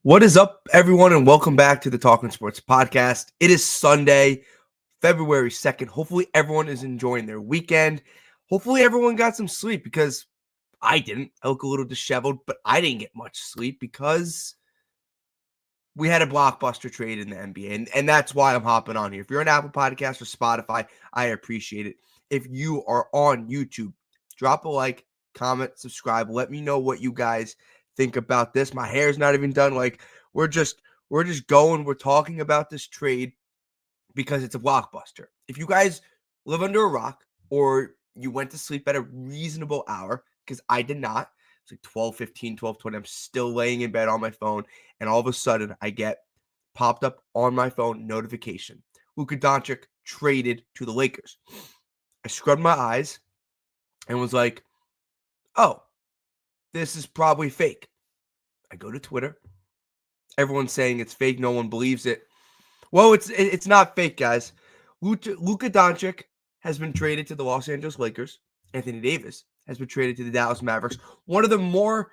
What is up, everyone, and welcome back to the Talking Sports Podcast. It is Sunday, February 2nd. Hopefully, everyone is enjoying their weekend. Hopefully, everyone got some sleep because I didn't. I look a little disheveled, but I didn't get much sleep because we had a blockbuster trade in the NBA, and that's why I'm hopping on here. If you're an Apple Podcast or Spotify, I appreciate it. If you are on YouTube, drop a like, comment, subscribe. Let me know what you guys think about this. My hair's not even done. Like we're just going. We're talking about this trade because it's a blockbuster. If you guys live under a rock or you went to sleep at a reasonable hour, because I did not. It's like 12:15, 12:20. I'm still laying in bed on my phone, and all of a sudden I get popped up on my phone notification. Luka Doncic traded to the Lakers. I scrubbed my eyes and was like, oh, this is probably fake. I go to Twitter. Everyone's saying it's fake. No one believes it. Well, it's not fake, guys. Luka Doncic has been traded to the Los Angeles Lakers. Anthony Davis has been traded to the Dallas Mavericks. One of the more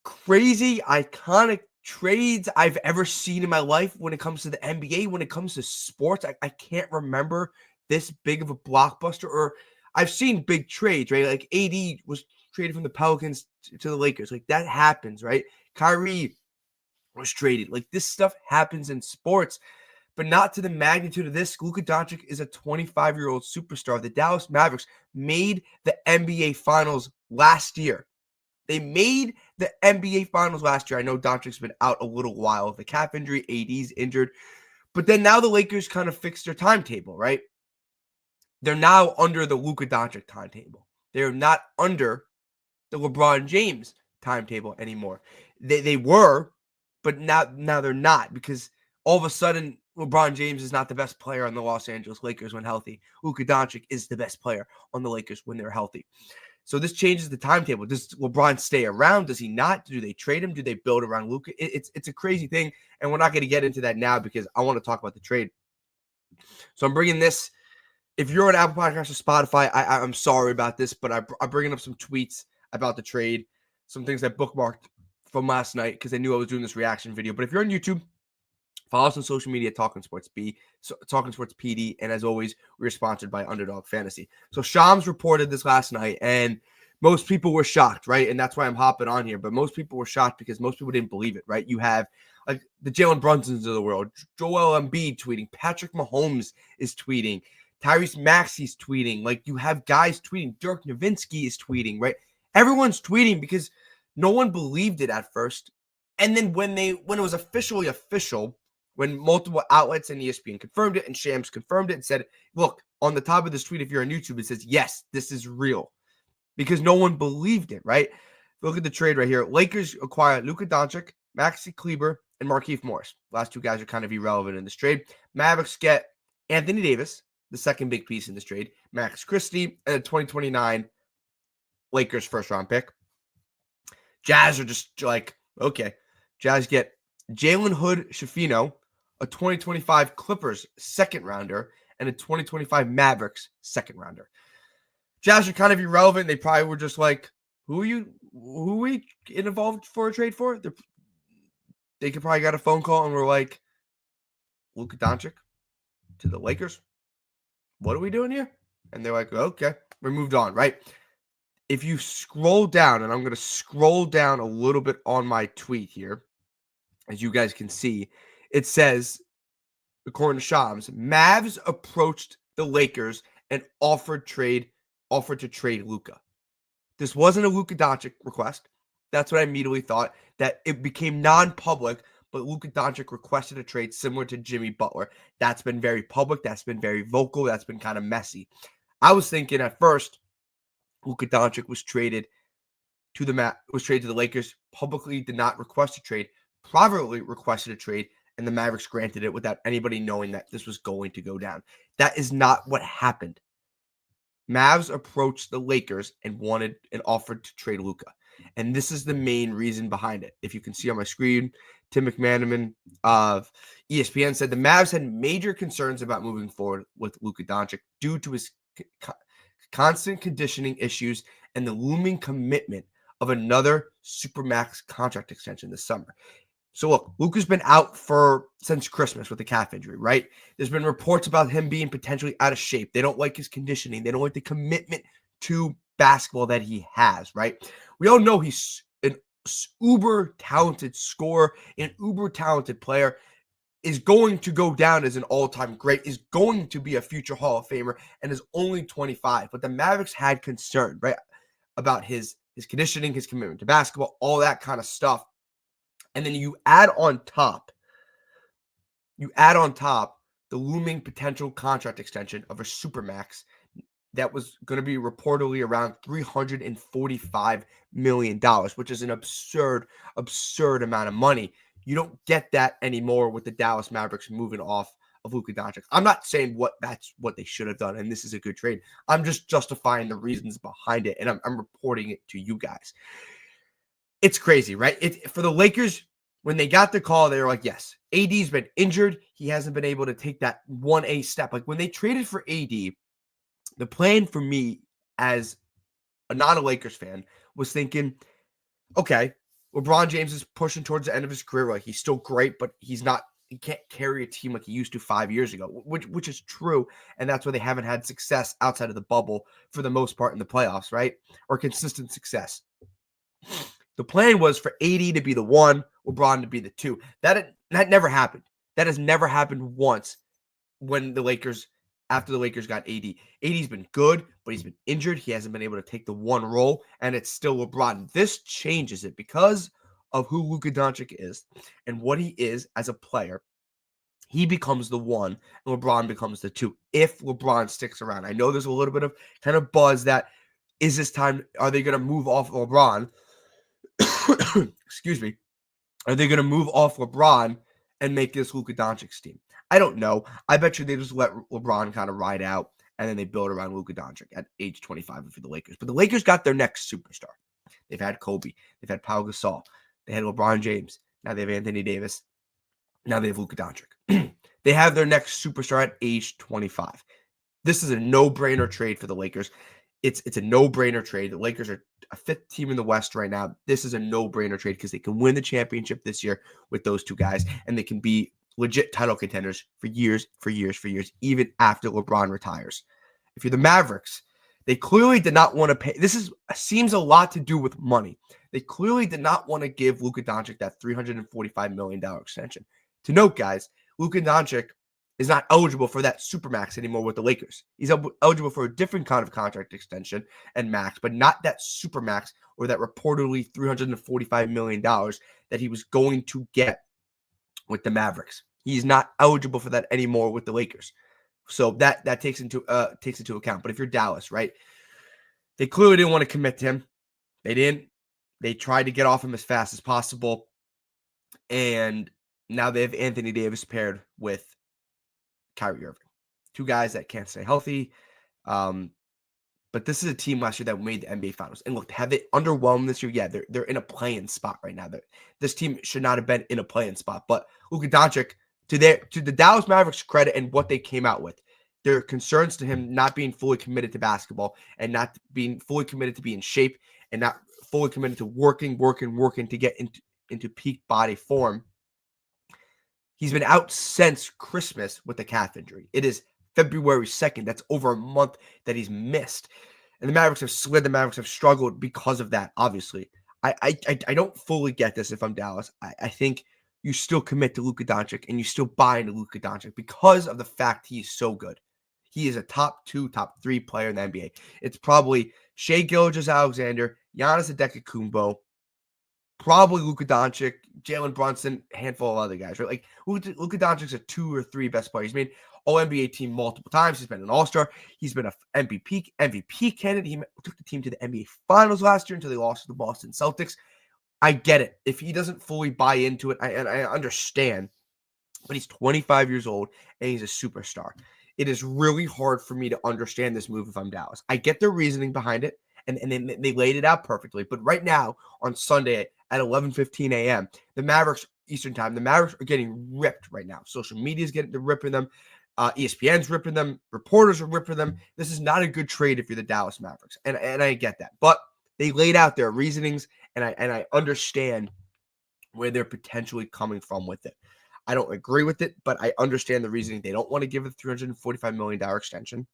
crazy, iconic trades I've ever seen in my life when it comes to the NBA, when it comes to sports. I can't remember this big of a blockbuster, or I've seen big trades, right? Like AD was traded from the Pelicans to the Lakers. Like that happens, right? Kyrie was traded. Like this stuff happens in sports, but not to the magnitude of this. Luka Doncic is a 25-year-old superstar. The Dallas Mavericks made the NBA Finals last year. They made the NBA Finals last year. I know Doncic's been out a little while with a calf injury. AD's injured. But then now the Lakers kind of fixed their timetable, right? They're now under the Luka Doncic timetable. They're not under the LeBron James timetable anymore. They were, but now they're not, because all of a sudden LeBron James is not the best player on the Los Angeles Lakers when healthy. Luka Doncic is the best player on the Lakers when they're healthy. So this changes the timetable. Does LeBron stay around? Does he not? Do they trade him? Do they build around Luka? It's a crazy thing, and we're not going to get into that now because I want to talk about the trade. So I'm bringing this. If you're an Apple Podcast or Spotify, I'm sorry about this, but I'm bringing up some tweets about the trade, some things I bookmarked from last night because I knew I was doing this reaction video. But if you're on YouTube, follow us on social media, Talking Sports Talking Sports PD, and as always, we're sponsored by Underdog Fantasy. So Shams reported this last night, and most people were shocked, right? And that's why I'm hopping on here. But most people were shocked because most people didn't believe it, right? You have like the Jalen Brunsons of the world, Joel Embiid tweeting, Patrick Mahomes is tweeting, Tyrese Maxey's tweeting. Like you have guys tweeting, Dirk Nowitzki is tweeting, right? Everyone's tweeting because no one believed it at first. And then when it was officially official, when multiple outlets and ESPN confirmed it and Shams confirmed it and said, look, on the top of this tweet, if you're on YouTube, it says, yes, this is real, because no one believed it, right? Look at the trade right here. Lakers acquire Luka Doncic, Maxi Kleber, and Markieff Morris. Last two guys are kind of irrelevant in this trade. Mavericks get Anthony Davis, the second big piece in this trade, Max Christie, and a 2029 Lakers first-round pick. Jazz are just like, okay. Jazz get Jalen Hood-Schifino, a 2025 Clippers second-rounder, and a 2025 Mavericks second-rounder. Jazz are kind of irrelevant. They probably were just like, who are we involved for a trade for? They could probably got a phone call and were like, Luka Doncic to the Lakers? What are we doing here? And they're like, okay, we moved on, right? If you scroll down, and I'm going to scroll down a little bit on my tweet here, as you guys can see, it says, according to Shams, Mavs approached the Lakers and offered to trade Luka. This wasn't a Luka Doncic request. That's what I immediately thought, that it became non-public, but Luka Doncic requested a trade similar to Jimmy Butler. That's been very public. That's been very vocal. That's been kind of messy. I was thinking at first, Luka Doncic was traded to the Lakers, publicly did not request a trade, privately requested a trade, and the Mavericks granted it without anybody knowing that this was going to go down. That is not what happened. Mavs approached the Lakers and offered to trade Luka. And this is the main reason behind it. If you can see on my screen, Tim McManaman of ESPN said the Mavs had major concerns about moving forward with Luka Doncic due to his constant conditioning issues and the looming commitment of another Supermax contract extension this summer. So look, Luka's been out since Christmas with a calf injury, right? There's been reports about him being potentially out of shape. They don't like his conditioning. They don't like the commitment to basketball that he has, right? We all know he's an uber talented scorer, an uber talented player, is going to go down as an all-time great, is going to be a future Hall of Famer, and is only 25. But the Mavericks had concern, right, about his conditioning, his commitment to basketball, all that kind of stuff. And then you add on top the looming potential contract extension of a supermax that was going to be reportedly around $345 million, which is an absurd amount of money. You don't get that anymore with the Dallas Mavericks moving off of Luka Doncic. I'm not saying that's what they should have done, and this is a good trade. I'm just justifying the reasons behind it, and I'm reporting it to you guys. It's crazy, right? For the Lakers, when they got the call, they were like, yes, AD's been injured. He hasn't been able to take that 1A step. Like when they traded for AD, the plan for me as a non-Lakers fan was thinking, okay, LeBron James is pushing towards the end of his career. Like he's still great, but he can't carry a team like he used to 5 years ago, which is true. And that's why they haven't had success outside of the bubble for the most part in the playoffs, right? Or consistent success. The plan was for AD to be the 1, LeBron to be the 2. That never happened. That has never happened once after the Lakers got AD. AD's been good, but he's been injured. He hasn't been able to take the 1 role, and it's still LeBron. This changes it because of who Luka Doncic is and what he is as a player. He becomes the 1, and LeBron becomes the 2 if LeBron sticks around. I know there's a little bit of kind of buzz that is this time, are they going to move off LeBron? Excuse me. Are they going to move off LeBron and make this Luka Doncic's team? I don't know. I bet you they just let LeBron kind of ride out, and then they build around Luka Doncic at age 25 for the Lakers. But the Lakers got their next superstar. They've had Kobe. They've had Pau Gasol. They had LeBron James. Now they have Anthony Davis. Now they have Luka Doncic. They have their next superstar at age 25. This is a no-brainer trade for the Lakers. It's a no-brainer trade. The Lakers are a 5th team in the West right now. This is a no-brainer trade because they can win the championship this year with those two guys, and they can be legit title contenders for years, even after LeBron retires. If you're the Mavericks, they clearly did not want to pay. Seems a lot to do with money. They clearly did not want to give Luka Doncic that $345 million extension. To note, guys, Luka Doncic is not eligible for that supermax anymore with the Lakers. He's eligible for a different kind of contract extension and max, but not that supermax or that reportedly $345 million that he was going to get with the Mavericks. He's not eligible for that anymore with the Lakers. So that takes into account. But if you're Dallas, right, they clearly didn't want to commit to him. They didn't. They tried to get off him as fast as possible. And now they have Anthony Davis paired with Kyrie Irving. 2 guys that can't stay healthy. But this is a team last year that made the NBA Finals. And look, have they underwhelmed this year? Yeah, they're in a play-in spot right now. This team should not have been in a play-in spot. But Luka Doncic, to the Dallas Mavericks' credit and what they came out with, there are concerns to him not being fully committed to basketball and not being fully committed to be in shape and not fully committed to working to get into peak body form. He's been out since Christmas with a calf injury. It is February 2nd. That's over a month that he's missed. And the Mavericks have slid. The Mavericks have struggled because of that, obviously. I don't fully get this if I'm Dallas. I think you still commit to Luka Doncic and you still buy into Luka Doncic because of the fact he is so good. He is a top 2, top 3 player in the NBA. It's probably Shai Gilgeous-Alexander, Giannis Antetokounmpo, probably Luka Doncic, Jalen Brunson, handful of other guys, right? Like Luka Doncic's a 2 or 3 best player. He's made All-NBA team multiple times. He's been an All-Star. He's been an MVP candidate. He took the team to the NBA Finals last year until they lost to the Boston Celtics. I get it. If he doesn't fully buy into it, I understand. But he's 25 years old and he's a superstar. It is really hard for me to understand this move if I'm Dallas. I get their reasoning behind it, and they laid it out perfectly. But right now, on Sunday at 11:15 a.m., the Mavericks, Eastern Time, the Mavericks are getting ripped right now. Social media is ripping them. ESPN's ripping them. Reporters are ripping them. This is not a good trade if you're the Dallas Mavericks, and I get that. But they laid out their reasonings, and I understand where they're potentially coming from with it. I don't agree with it, but I understand the reasoning. They don't want to give a $345 million extension.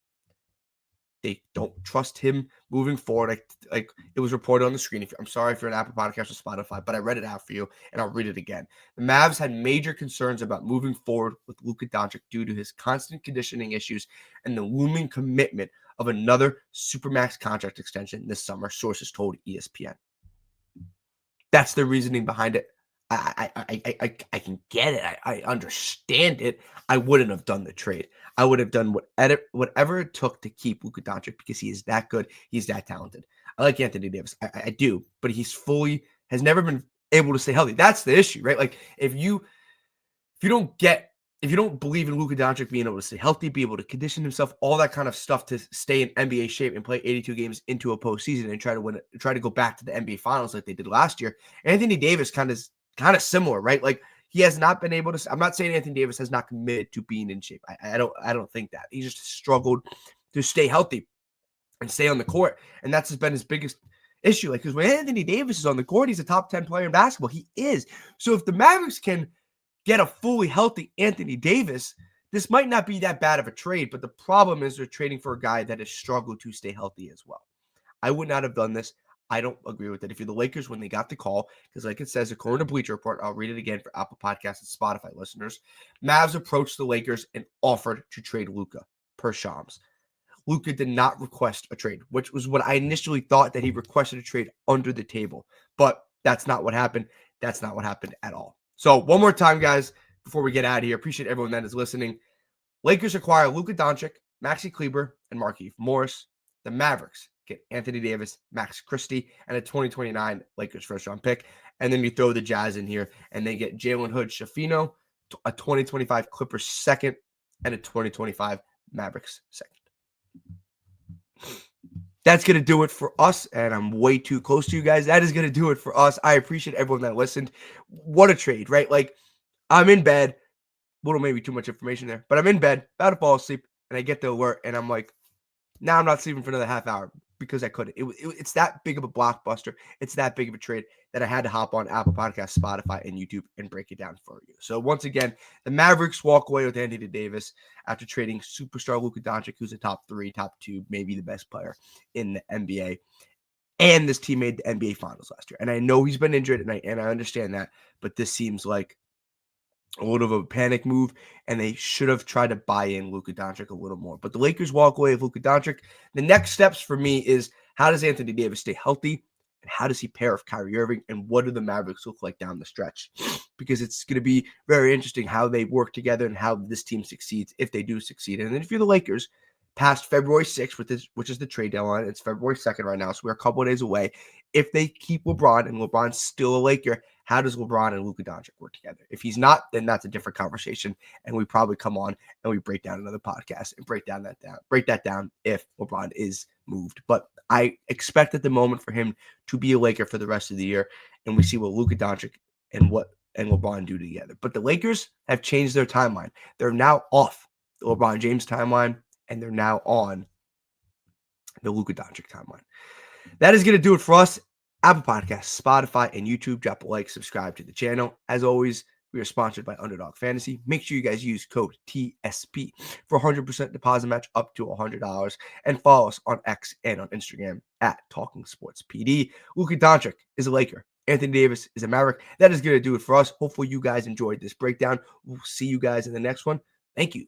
They don't trust him moving forward. Like it was reported on the screen. I'm sorry if you're an Apple Podcast or Spotify, but I read it out for you, and I'll read it again. The Mavs had major concerns about moving forward with Luka Doncic due to his constant conditioning issues and the looming commitment of another Supermax contract extension this summer, sources told ESPN. That's the reasoning behind it. I can get it. I understand it. I wouldn't have done the trade. I would have done whatever it took to keep Luka Doncic because he is that good. He's that talented. I like Anthony Davis. I do, but has never been able to stay healthy. That's the issue, right? Like if you don't believe in Luka Doncic being able to stay healthy, be able to condition himself, all that kind of stuff to stay in NBA shape and play 82 games into a postseason and try to go back to the NBA Finals like they did last year. Anthony Davis kind of similar, right? Like he has not been able to. I'm not saying Anthony Davis has not committed to being in shape. I don't think that. He just struggled to stay healthy and stay on the court, and that's been his biggest issue. Like because when Anthony Davis is on the court, he's a top 10 player in basketball. He is. So if the Mavericks can get a fully healthy Anthony Davis, this might not be that bad of a trade, but the problem is they're trading for a guy that has struggled to stay healthy as well. I would not have done this. I don't agree with it. If you're the Lakers, when they got the call, because like it says, according to Bleacher Report, I'll read it again for Apple Podcasts and Spotify listeners, Mavs approached the Lakers and offered to trade Luka per Shams. Luka did not request a trade, which was what I initially thought, that he requested a trade under the table. But that's not what happened. That's not what happened at all. So one more time, guys, before we get out of here, appreciate everyone that is listening. Lakers acquire Luka Doncic, Maxi Kleber, and Markieff Morris. The Mavericks get Anthony Davis, Max Christie, and a 2029 Lakers first-round pick. And then you throw the Jazz in here, and they get Jalen Hood-Schifino, a 2025 Clippers second, and a 2025 Mavericks second. That's going to do it for us, and I'm way too close to you guys. That is going to do it for us. I appreciate everyone that listened. What a trade, right? Like, I'm in bed. A little maybe too much information there, but I'm in bed, about to fall asleep, and I get the alert, and I'm like, now I'm not sleeping for another half hour because I couldn't. It's that big of a blockbuster. It's that big of a trade that I had to hop on Apple Podcasts, Spotify, and YouTube and break it down for you. So once again, the Mavericks walk away with Anthony Davis after trading superstar Luka Doncic, who's a top 3, top 2, maybe the best player in the NBA. And this team made the NBA Finals last year. And I know he's been injured, and I understand that, but this seems like a little of a panic move, and they should have tried to buy in Luka Doncic a little more. But the Lakers walk away with Luka Doncic. The next steps for me is, how does Anthony Davis stay healthy, and how does he pair with Kyrie Irving, and what do the Mavericks look like down the stretch? Because it's going to be very interesting how they work together and how this team succeeds, if they do succeed. And then if you're the Lakers, past February 6th, which is the trade deadline, it's February 2nd right now, so we're a couple of days away. If they keep LeBron, and LeBron's still a Laker, how does LeBron and Luka Doncic work together? If he's not, then that's a different conversation, and we probably come on and we break down another podcast and break that down if LeBron is moved. But I expect at the moment for him to be a Laker for the rest of the year, and we see what Luka Doncic and LeBron do together. But the Lakers have changed their timeline. They're now off the LeBron James timeline, and they're now on the Luka Doncic timeline. That is going to do it for us. Apple Podcasts, Spotify, and YouTube. Drop a like, subscribe to the channel. As always, we are sponsored by Underdog Fantasy. Make sure you guys use code TSP for 100% deposit match up to $100. And follow us on X and on Instagram at Talking Sports PD. Luka Doncic is a Laker. Anthony Davis is a Maverick. That is going to do it for us. Hopefully you guys enjoyed this breakdown. We'll see you guys in the next one. Thank you.